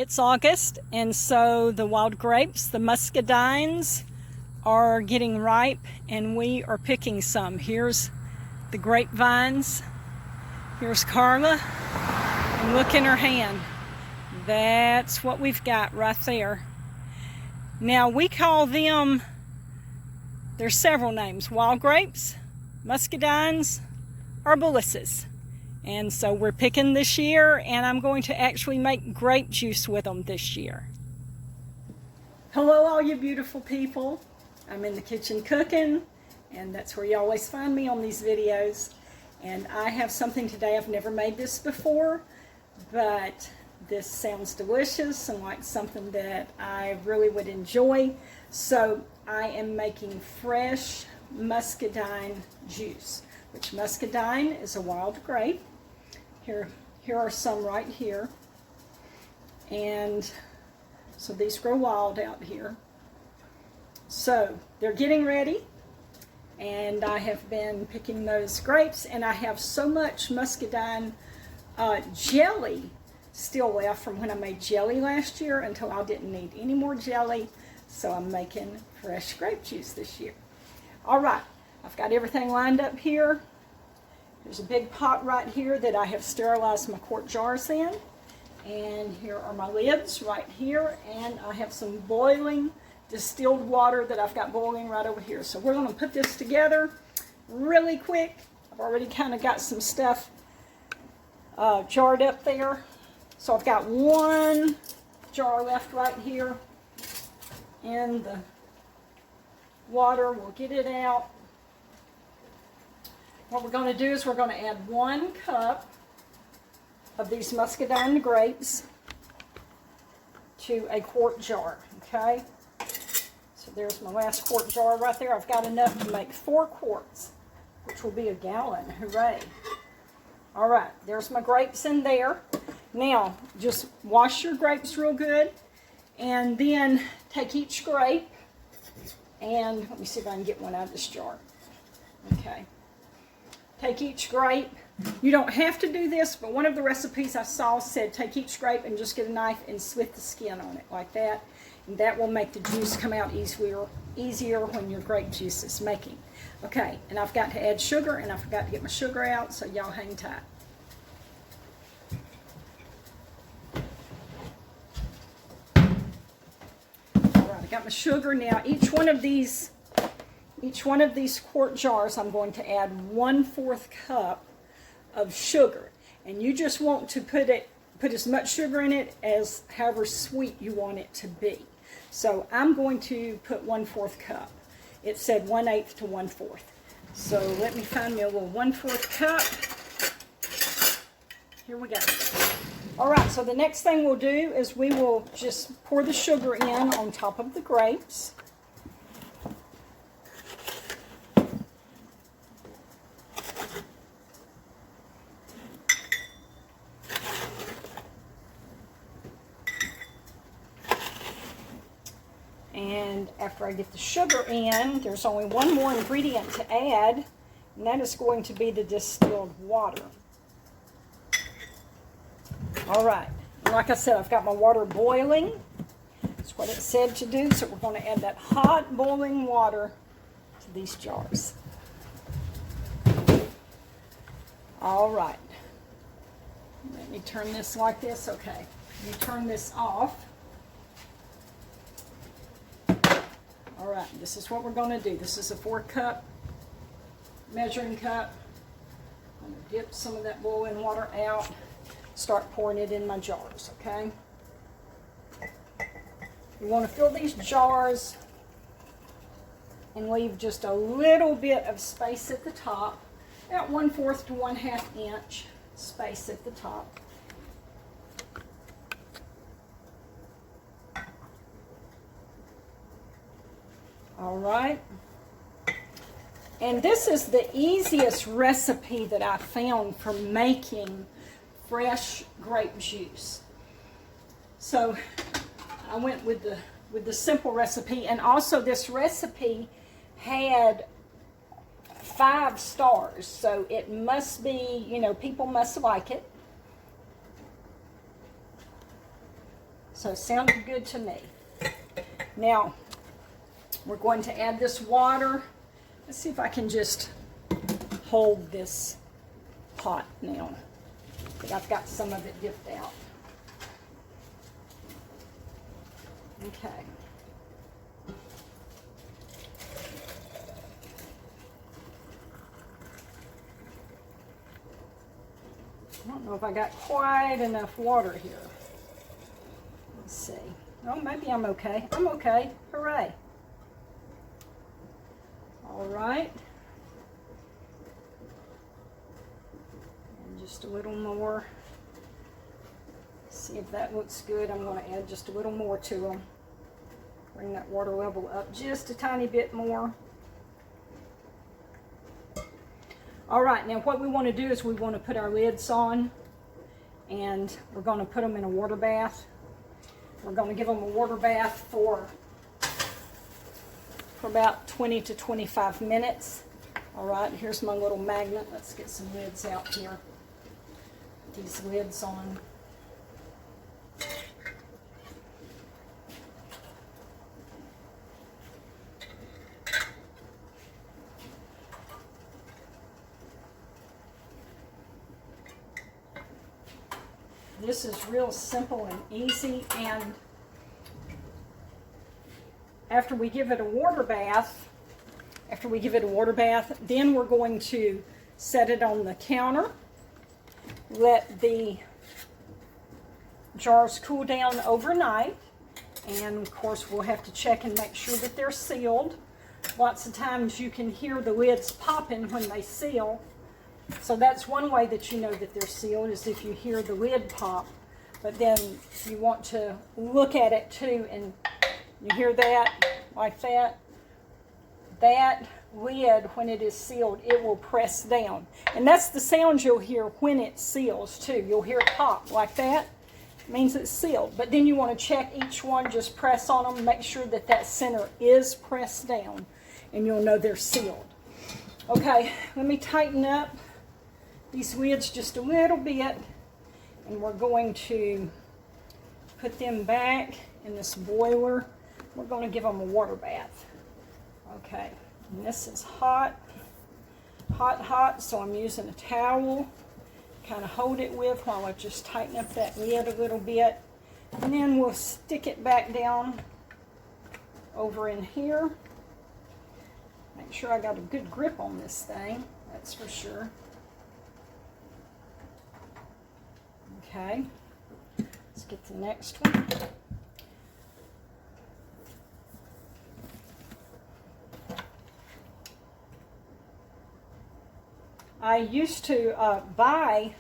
It's August, and so the wild grapes, the muscadines, are getting ripe, and we are picking some. Here's the grapevines. Here's Carla, and look in her hand. That's what we've got right there. Now we call them, there's several names: wild grapes, muscadines, or bulisses. And so we're picking this year, and I'm going to actually make grape juice with them this year. Hello, all you beautiful people. I'm in the kitchen cooking, and that's where you always find me on these videos. And I have something today. I've never made this before, but this sounds delicious and like something that I really would enjoy. So I am making fresh muscadine juice, which muscadine is a wild grape. Here are some right here. And so these grow wild out here. So they're getting ready, and I have been picking those grapes, and I have so much muscadine jelly still left from when I made jelly last year until I didn't need any more jelly. So I'm making fresh grape juice this year. All right, I've got everything lined up here. There's a big pot right here that I have sterilized my quart jars in. And here are my lids right here. And I have some boiling distilled water that I've got boiling right over here. So we're going to put this together really quick. I've already kind of got some stuff jarred up there. So I've got one jar left right here. And the water, we'll get it out. What we're going to do is we're going to add 1 cup of these muscadine grapes to a quart jar, okay? So there's my last quart jar right there. I've got enough to make 4 quarts, which will be a gallon. Hooray. All right, there's my grapes in there. Now, just wash your grapes real good, and then take each grape, and let me see if I can get one out of this jar. Okay. Take each grape. You don't have to do this, but one of the recipes I saw said take each grape and just get a knife and slit the skin on it like that. And that will make the juice come out easier when your grape juice is making. Okay, and I've got to add sugar, and I forgot to get my sugar out, so y'all hang tight. All right, I got my sugar. Now each one of these quart jars, I'm going to add 1/4 cup of sugar, and you just want to put as much sugar in it as however sweet you want it to be. So I'm going to put 1/4 cup. It said 1/8 to 1/4. So let me find me a little 1/4 cup. Here we go. All right, so the next thing we'll do is we will just pour the sugar in on top of the grapes. And after I get the sugar in, there's only one more ingredient to add, and that is going to be the distilled water. All right, and like I said, I've got my water boiling. That's what it said to do, so we're going to add that hot boiling water to these jars. All right, let me turn this like this. Okay, let me turn this off. All right, this is what we're going to do. This is a 4-cup measuring cup. I'm going to dip some of that boiling water out, start pouring it in my jars, okay? You want to fill these jars and leave just a little bit of space at the top, about 1/4 to 1/2 inch space at the top. All right, and this is the easiest recipe that I found for making fresh grape juice. So I went with the simple recipe, and also this recipe had 5 stars, so it must be, people must like it. So it sounded good to me. Now, we're going to add this water. Let's see if I can just hold this pot now. But I've got some of it dipped out. Okay. I don't know if I got quite enough water here. Let's see. Oh, maybe I'm okay. I'm okay. Hooray. All right. And just a little more. See if that looks good. I'm going to add just a little more to them. Bring that water level up just a tiny bit more. All right, now what we want to do is we want to put our lids on, and we're going to put them in a water bath. We're going to give them a water bath for about 20 to 25 minutes. All right, here's my little magnet. Let's get some lids out here. Put these lids on. This is real simple and easy, and after we give it a water bath, then we're going to set it on the counter, let the jars cool down overnight, and of course we'll have to check and make sure that they're sealed. Lots of times you can hear the lids popping when they seal. So that's one way that you know that they're sealed, is if you hear the lid pop. But then you want to look at it too, and you hear that, like that. That lid, when it is sealed, it will press down. And that's the sound you'll hear when it seals too. You'll hear it pop like that. It means it's sealed. But then you want to check each one, just press on them, make sure that that center is pressed down, and you'll know they're sealed. Okay, let me tighten up these lids just a little bit, and we're going to put them back in this boiler. We're going to give them a water bath. Okay, and this is hot, so I'm using a towel, kind of hold it with while I just tighten up that lid a little bit, and then we'll stick it back down over in here. Make sure I got a good grip on this thing, that's for sure. Okay, let's get the next one. I used to buy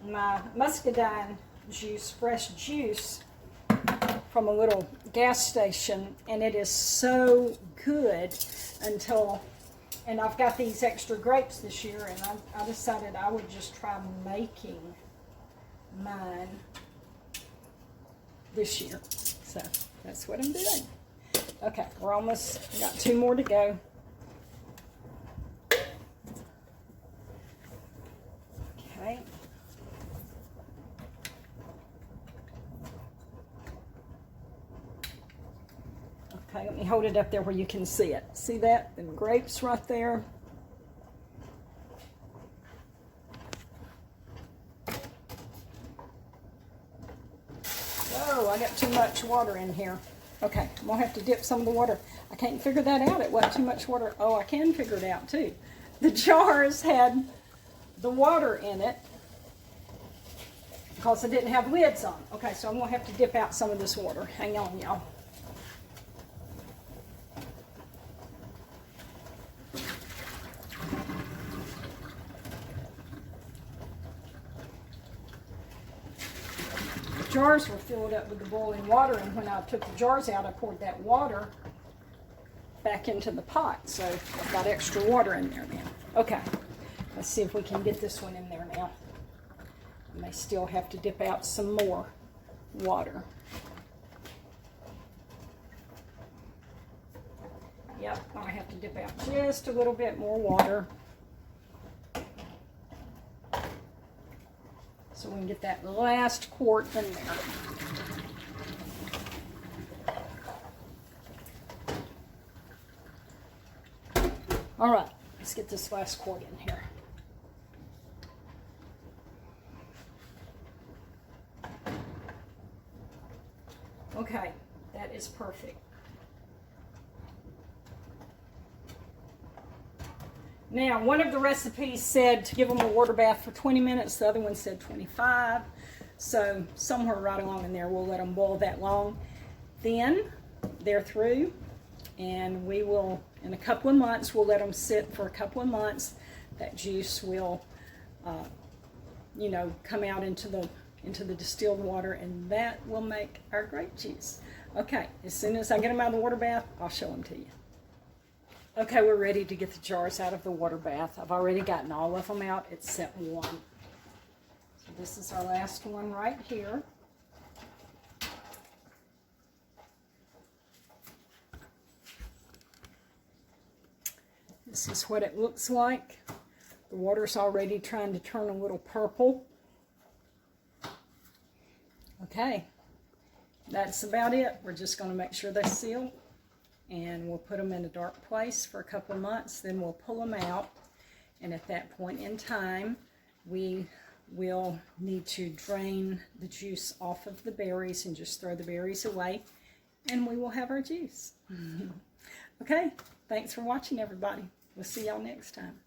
my muscadine juice, fresh juice, from a little gas station, and it is so good and I've got these extra grapes this year, and I decided I would just try making mine this year. So that's what I'm doing. Okay, we got 2 more to go. Okay. Okay, let me hold it up there where you can see it. See that? The grapes right there. Oh, I got too much water in here. Okay, I'm going to have to dip some of the water. I can't figure that out. It wasn't too much water. Oh, I can figure it out too. The jars had the water in it because I didn't have lids on. Okay, so I'm going to have to dip out some of this water. Hang on, y'all. Jars were filled up with the boiling water, and when I took the jars out, I poured that water back into the pot. So I've got extra water in there now. Okay, let's see if we can get this one in there now. I may still have to dip out some more water. Yep, I have to dip out just a little bit more water. so we can get that last quart in there. All right, let's get this last quart in here. Okay, that is perfect. Now, one of the recipes said to give them a water bath for 20 minutes. The other one said 25. So somewhere right along in there, we'll let them boil that long. Then they're through, and we will, in a couple of months, we'll let them sit for a couple of months. That juice will, you know, come out into the distilled water, and that will make our grape juice. Okay, as soon as I get them out of the water bath, I'll show them to you. Okay, we're ready to get the jars out of the water bath. I've already gotten all of them out except one. So this is our last one right here. This is what it looks like. The water's already trying to turn a little purple. Okay, that's about it. We're just going to make sure they seal, and we'll put them in a dark place for a couple of months. Then we'll pull them out, and at that point in time, we will need to drain the juice off of the berries and just throw the berries away, and we will have our juice. Okay, thanks for watching, everybody. We'll see y'all next time.